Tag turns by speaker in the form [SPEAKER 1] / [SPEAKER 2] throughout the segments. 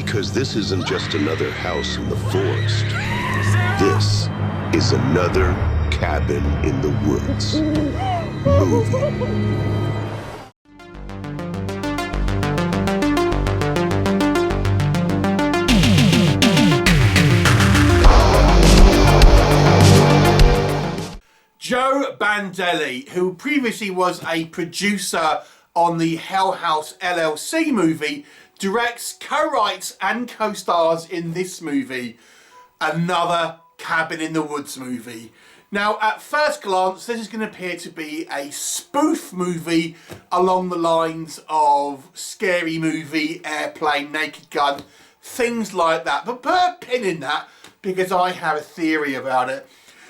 [SPEAKER 1] Because this isn't just another house in the forest. This is another cabin in the woods movie.
[SPEAKER 2] Joe Bandelli, who previously was a producer on the Hell House LLC movie, directs, co-writes and co-stars in this movie, another Cabin in the Woods movie. Now, at first glance, this is going to appear to be a spoof movie along the lines of Scary Movie, Airplane, Naked Gun, things like that. But put a pin in that because I have a theory about it.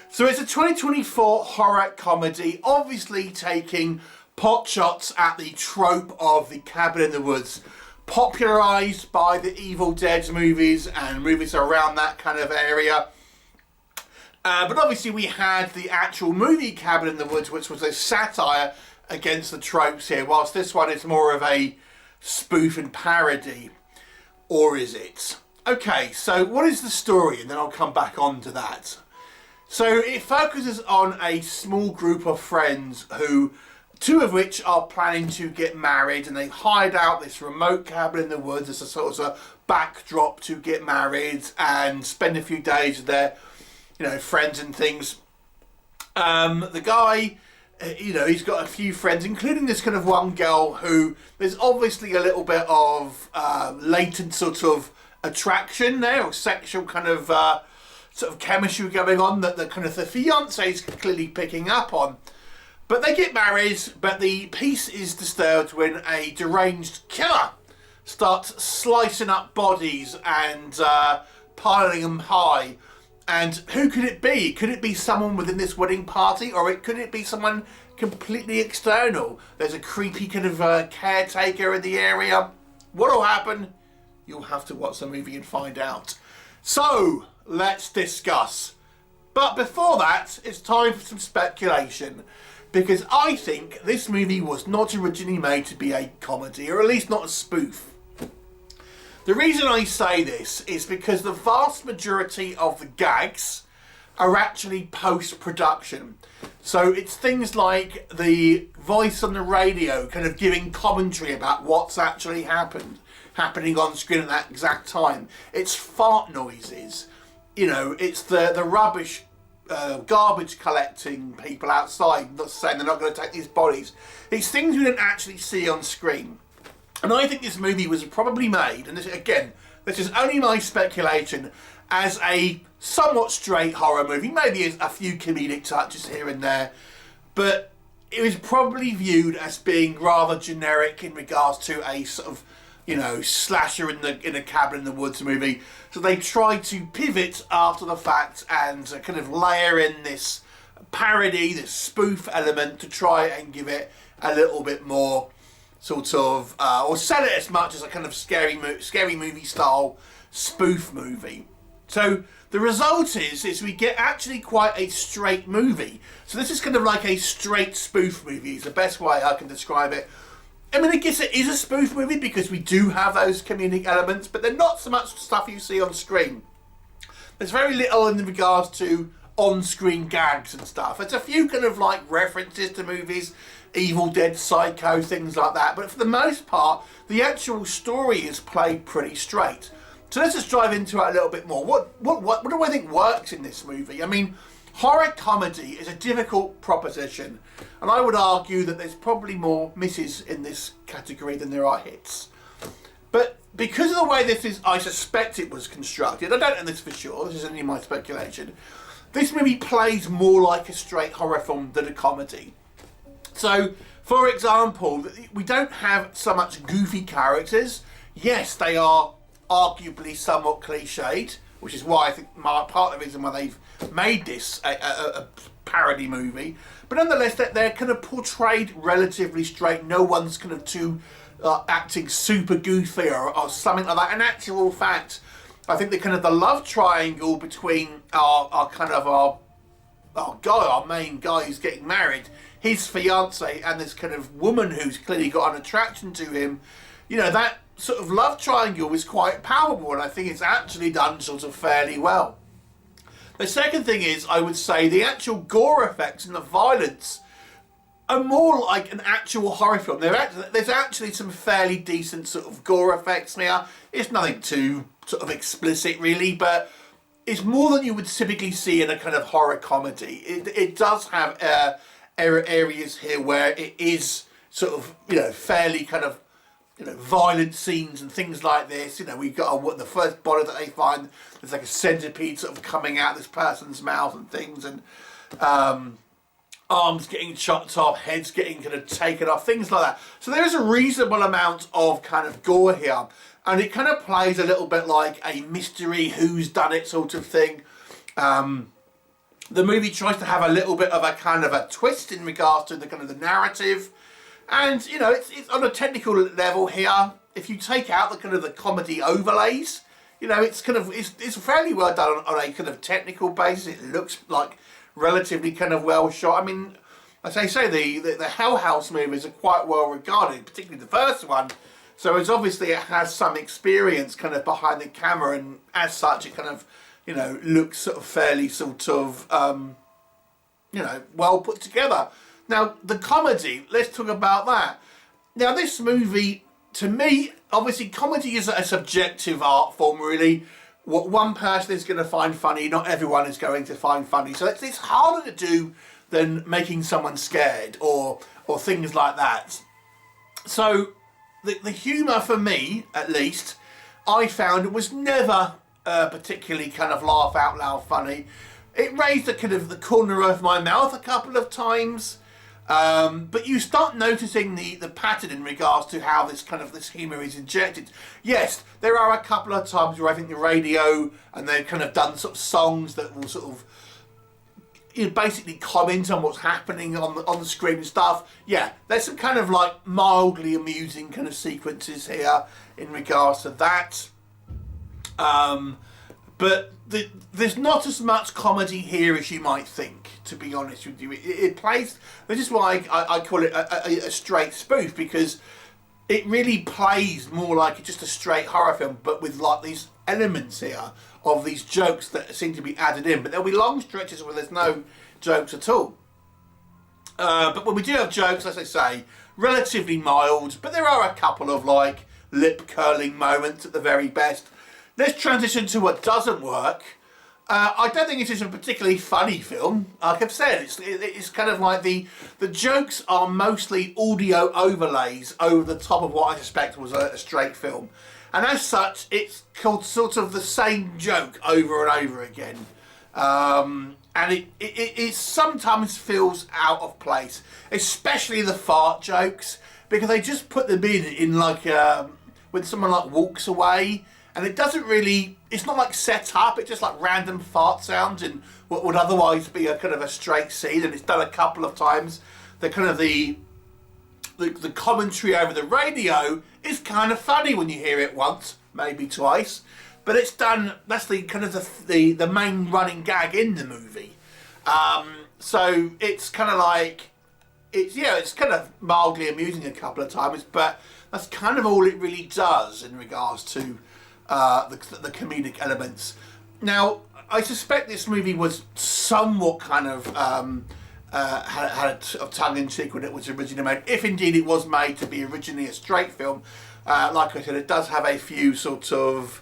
[SPEAKER 2] So it's a 2024 horror comedy, obviously taking pot shots at the trope of the Cabin in the Woods, popularised by the Evil Dead movies and movies around that kind of area. But obviously we had the actual movie Cabin in the Woods, which was a satire against the tropes here, whilst this one is more of a spoof and parody. Or is it? Okay, so what is the story? And then I'll come back on to that. So it focuses on a small group of friends who, two of which are planning to get married, and they've hired out this remote cabin in the woods as a sort of backdrop to get married and spend a few days with their, friends and things. The guy, he's got a few friends, including this kind of one girl who there's obviously a little bit of latent sort of attraction there, or sexual kind of sort of chemistry going on that the fiance is clearly picking up on. But they get married, but the peace is disturbed when a deranged killer starts slicing up bodies and piling them high. And who could it be? Could it be someone within this wedding party, or could it be someone completely external? There's a creepy kind of caretaker in the area. What'll happen? You'll have to watch the movie and find out. So, let's discuss. But before that, it's time for some speculation. Because I think this movie was not originally made to be a comedy, or at least not a spoof. The reason I say this is because the vast majority of the gags are actually post-production. So it's things like the voice on the radio kind of giving commentary about what's actually happening on screen at that exact time. It's fart noises. It's the rubbish, garbage collecting people outside, not saying they're not going to take these bodies. It's things we didn't actually see on screen. And I think this movie was probably made, and this is only my speculation, as a somewhat straight horror movie, maybe a few comedic touches here and there, but it was probably viewed as being rather generic in regards to a sort of slasher in a cabin in the woods movie. So they tried to pivot after the fact and kind of layer in this parody, this spoof element to try and give it a little bit more sort of, or sell it as much as a kind of scary movie style spoof movie. So the result is we get actually quite a straight movie. So this is kind of like a straight spoof movie. It's the best way I can describe it. I mean, I guess it is a spoof movie because we do have those comedic elements, but they're not so much stuff you see on screen. There's very little in regards to on-screen gags and stuff. There's a few kind of like references to movies, Evil Dead, Psycho, things like that. But for the most part, the actual story is played pretty straight. So let's just dive into it a little bit more. What do I think works in this movie? I mean, horror comedy is a difficult proposition, and I would argue that there's probably more misses in this category than there are hits. But because of the way this is, I suspect it was constructed, I don't know this for sure, this is only my speculation, this movie plays more like a straight horror film than a comedy. So, for example, we don't have so much goofy characters. Yes, they are arguably somewhat cliched, which is why I think part of the reason why they've made this a parody movie. But nonetheless, they're kind of portrayed relatively straight. No one's kind of too acting super goofy or something like that. In actual fact, I think the love triangle between our main guy who's getting married, his fiance, and this kind of woman who's clearly got an attraction to him, that sort of love triangle is quite palpable, and I think it's actually done sort of fairly well. The second thing is, I would say the actual gore effects and the violence are more like an actual horror film. There's actually some fairly decent sort of gore effects here. It's nothing too sort of explicit really, but it's more than you would typically see in a kind of horror comedy. It does have areas here where it is sort of, you know, fairly kind of, you know, violent scenes and things like this. You know, we've got the first body that they find, there's like a centipede sort of coming out this person's mouth and things, and arms getting chopped off, heads getting kind of taken off, things like that. So there is a reasonable amount of kind of gore here, and it kind of plays a little bit like a mystery who's done it sort of thing. The movie tries to have a little bit of a kind of a twist in regards to the kind of the narrative. And, you know, it's on a technical level here. If you take out the kind of the comedy overlays, you know, it's kind of, it's fairly well done on a kind of technical basis. It looks like relatively kind of well shot. I mean, as I say, the Hell House movies are quite well regarded, particularly the first one. So it's obviously it has some experience kind of behind the camera, and as such it kind of, you know, looks sort of fairly sort of, you know, well put together. Now, the comedy, let's talk about that. Now, this movie, to me, obviously, comedy is a subjective art form, really. What one person is going to find funny, not everyone is going to find funny. So it's harder to do than making someone scared or things like that. So the humour, for me, at least, I found was never particularly kind of laugh out loud funny. It raised the kind of the corner of my mouth a couple of times. But you start noticing the pattern in regards to how this humour is injected. Yes, there are a couple of times where I think the radio, and they've kind of done sort of songs that will sort of, you know, basically comment on what's happening on the screen and stuff. Yeah, there's some kind of like mildly amusing kind of sequences here in regards to that. But there's not as much comedy here as you might think, to be honest with you. It plays, this is why I call it a straight spoof, because it really plays more like just a straight horror film, but with like these elements here of these jokes that seem to be added in. But there'll be long stretches where there's no jokes at all. But when we do have jokes, as I say, relatively mild, but there are a couple of like lip curling moments at the very best. Let's transition to what doesn't work. I don't think it is a particularly funny film. Like I've said, it's kind of like the jokes are mostly audio overlays over the top of what I suspect was a straight film. And as such, it's called sort of the same joke over and over again. And it sometimes feels out of place, especially the fart jokes, because they just put them in like when someone like walks away. And it doesn't really, it's not like set up, it's just like random fart sounds in what would otherwise be a kind of a straight scene, and it's done a couple of times. The kind of the commentary over the radio is kind of funny when you hear it once, maybe twice, but it's done, that's the kind of the main running gag in the movie. So it's kind of like, it's kind of mildly amusing a couple of times, but that's kind of all it really does in regards to the comedic elements. Now, I suspect this movie was somewhat kind of had a tongue-in-cheek when it was originally made, if indeed it was made to be originally a straight film. Like I said, it does have a few sort of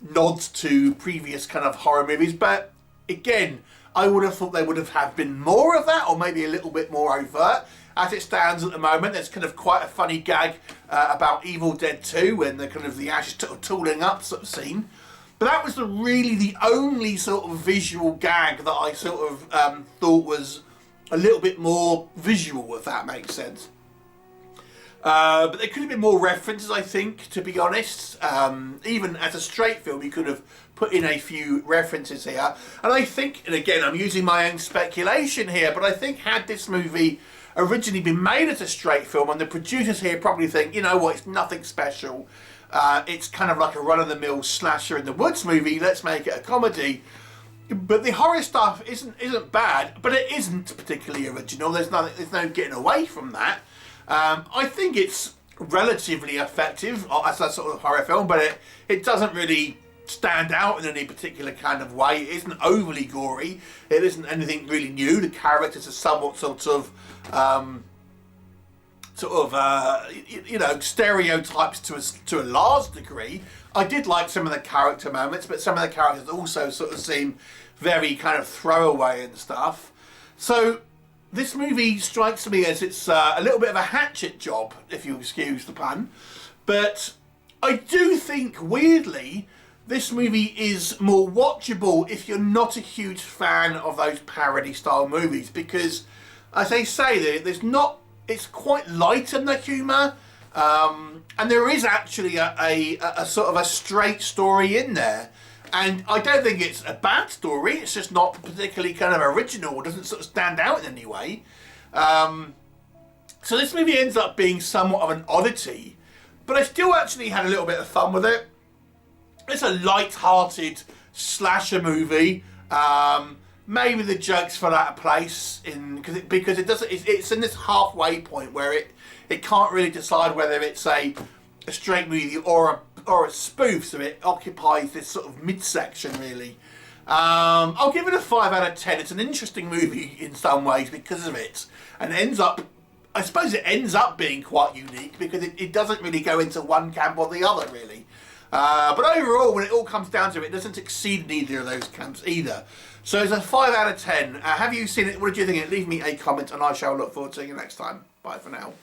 [SPEAKER 2] nods to previous kind of horror movies, but again, I would have thought there would have been more of that, or maybe a little bit more overt. As it stands at the moment, there's kind of quite a funny gag about Evil Dead 2 when the kind of the ash tooling up sort of scene. But that was really the only sort of visual gag that I sort of thought was a little bit more visual, if that makes sense. But there could have been more references, I think, to be honest. Even as a straight film, you could have put in a few references here. And I think, and again, I'm using my own speculation here, but I think had this movie originally been made as a straight film, and the producers here probably think, you know what, it's nothing special. It's kind of like a run-of-the-mill slasher in the woods movie. Let's make it a comedy. But the horror stuff isn't bad, but it isn't particularly original. There's no getting away from that. I think it's relatively effective as a sort of horror film, but it doesn't really stand out in any particular kind of way. It isn't overly gory. It isn't anything really new. The characters are somewhat stereotypes to a large degree. I did like some of the character moments, but some of the characters also sort of seem very kind of throwaway and stuff. So this movie strikes me as it's a little bit of a hatchet job, if you excuse the pun. But I do think, weirdly, this movie is more watchable if you're not a huge fan of those parody-style movies, because, as they say, it's quite light in the humour, and there is actually a sort of a straight story in there. And I don't think it's a bad story, it's just not particularly kind of original, doesn't sort of stand out in any way. So this movie ends up being somewhat of an oddity, but I still actually had a little bit of fun with it. It's a light-hearted slasher movie. Maybe the jokes fell out of place because it's in this halfway point where it can't really decide whether it's a straight movie or a spoof, so it occupies this sort of midsection really. I'll give it a 5 out of 10. It's an interesting movie in some ways because of it, and I suppose it ends up being quite unique because it doesn't really go into one camp or the other really. But overall, when it all comes down to it, it doesn't exceed either of those camps either. So it's a 5 out of 10. Have you seen it? What did you think of it? Leave me a comment and I shall look forward to seeing you next time. Bye for now.